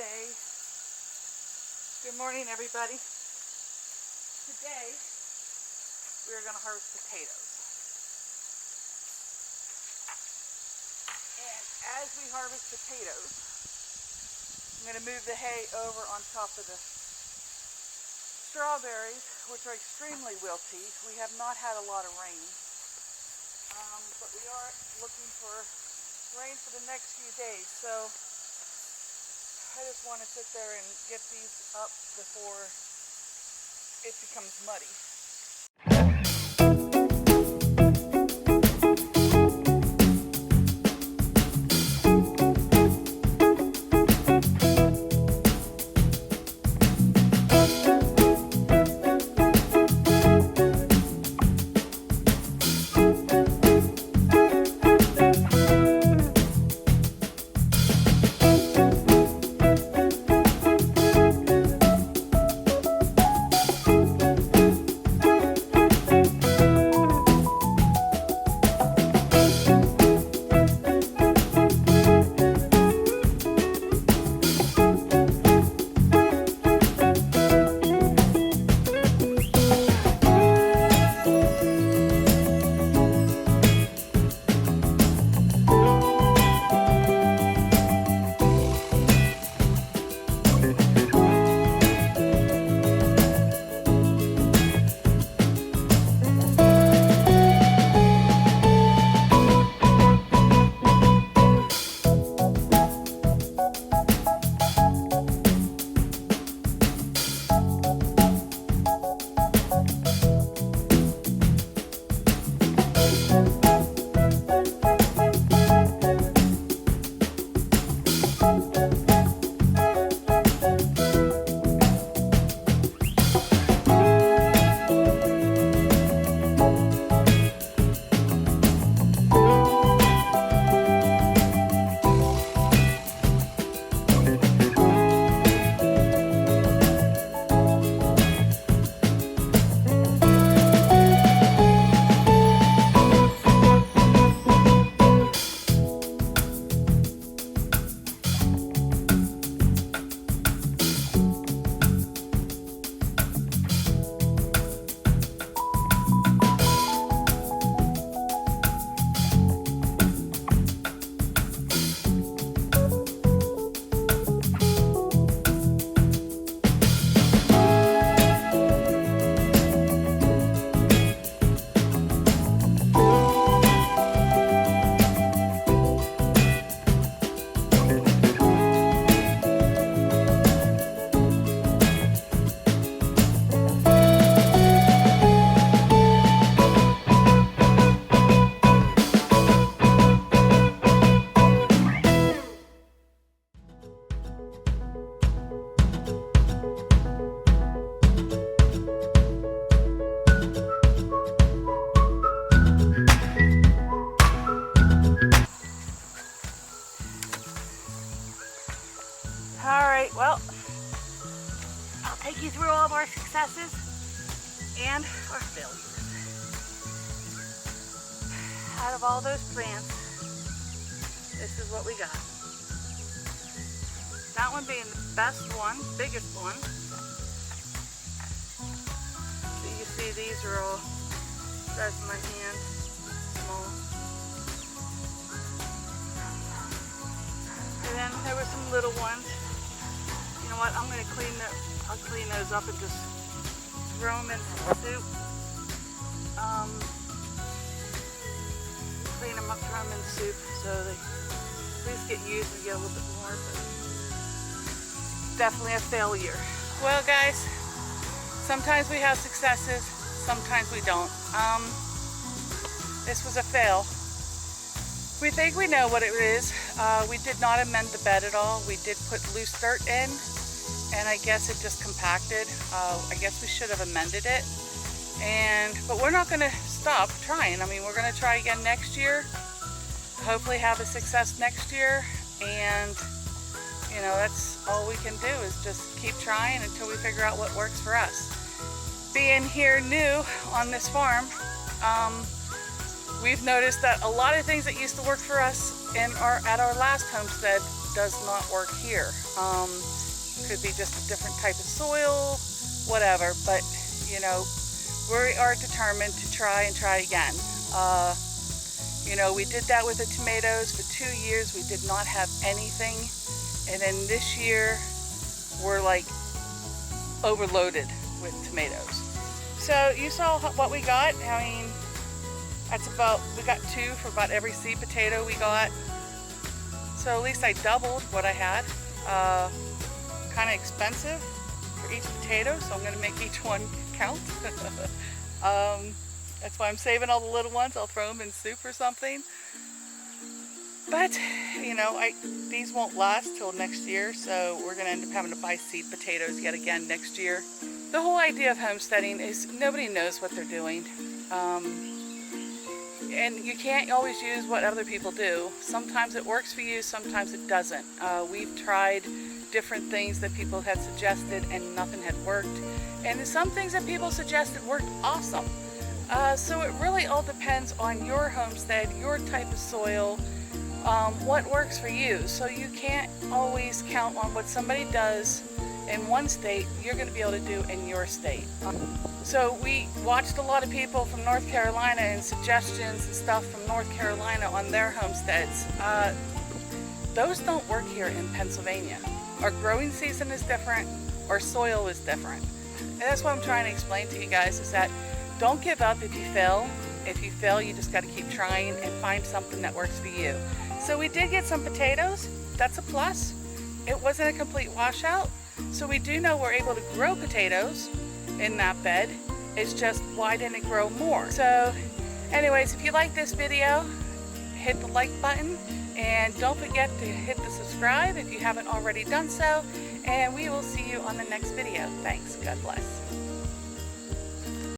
today. Good morning, everybody. Today, we're going to harvest potatoes. And as we harvest potatoes, I'm going to move the hay over on top of the strawberries, which are extremely wilty. We have not had a lot of rain, but we are looking for rain for the next few days. So I just want to sit there and get these up before it becomes muddy. Alright, well, I'll take you through all of our successes and our failures. Out of all those plants, this is what we got. That one being the best one, biggest one. So you can see these are all the size of my hand, small. And then there were some little ones. You know what? I'm going to I'll clean those up and just throw them in the soup. Clean them up, throw them in the soup so they at least get used and get a little bit more. But definitely a failure. Well, guys, sometimes we have successes, sometimes we don't. This was a fail. We think we know what it is. We did not amend the bed at all. We did put loose dirt in, and I guess it just compacted. I guess we should have amended it. But we're not going to stop trying. I mean, we're going to try again next year. Hopefully have a success next year. And, you know, that's all we can do is just keep trying until we figure out what works for us. Being here new on this farm, we've noticed that a lot of things that used to work for us at our last homestead does not work here. Could be just a different type of soil, whatever, but you know, we are determined to try and try again. You know, we did that with the tomatoes. For 2 years we did not have anything, and then this year we're like overloaded with tomatoes. So you saw what we got. I mean, that's about, we got 2 for about every seed potato we got. So at least I doubled what I had. Kind of expensive for each potato, so I'm going to make each one count. That's why I'm saving all the little ones. I'll throw them in soup or something. But, you know, these won't last till next year, so we're going to end up having to buy seed potatoes yet again next year. The whole idea of homesteading is nobody knows what they're doing. And you can't always use what other people do. Sometimes it works for you, sometimes it doesn't. We've tried different things that people had suggested and nothing had worked. And some things that people suggested worked awesome. So it really all depends on your homestead, your type of soil, what works for you. So you can't always count on what somebody does in one state, you're going to be able to do in your state. So we watched a lot of people from North Carolina and suggestions and stuff from North Carolina on their homesteads. Those don't work here in Pennsylvania. Our growing season is different, our soil is different. And that's what I'm trying to explain to you guys, is that don't give up if you fail. If you fail, you just got to keep trying and find something that works for you. So we did get some potatoes. That's a plus. It wasn't a complete washout. So we do know we're able to grow potatoes in that bed. It's just, why didn't it grow more? So anyways, if you like this video, hit the like button and don't forget to hit the subscribe if you haven't already done so, and we will see you on the next video. Thanks. God bless.